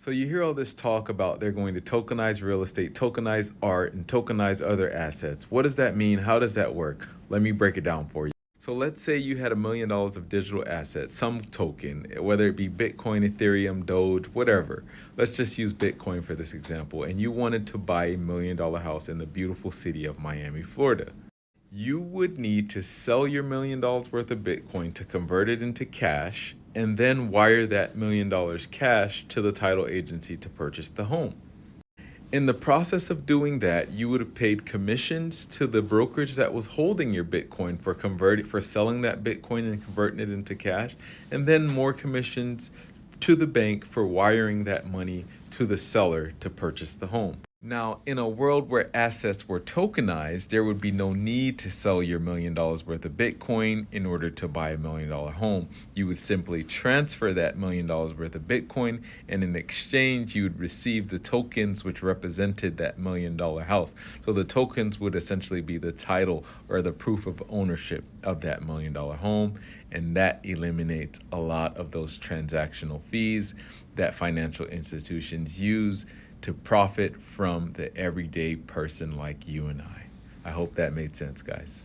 So you hear all this talk about they're going to tokenize real estate, tokenize art, and tokenize other assets. What does that mean? How does that work? Let me break it down for you. So let's say you had $1 million of digital assets, some token, whether it be Bitcoin, Ethereum, Doge, whatever. Let's just use Bitcoin for this example. And you wanted to buy a $1 million house in the beautiful city of Miami, Florida. You would need to sell your $1 million worth of Bitcoin to convert it into cash and then wire that $1 million cash to the title agency to purchase the home. In the process of doing that, you would have paid commissions to the brokerage that was holding your Bitcoin for selling that Bitcoin and converting it into cash, and then more commissions to the bank for wiring that money to the seller to purchase the home. Now, in a world where assets were tokenized, there would be no need to sell your $1 million worth of Bitcoin in order to buy a $1 million home. You would simply transfer that $1 million worth of Bitcoin, and in exchange, you would receive the tokens which represented that $1 million house. So the tokens would essentially be the title or the proof of ownership of that $1 million home, and that eliminates a lot of those transactional fees that financial institutions use to profit from the everyday person like you and I. I hope that made sense, guys.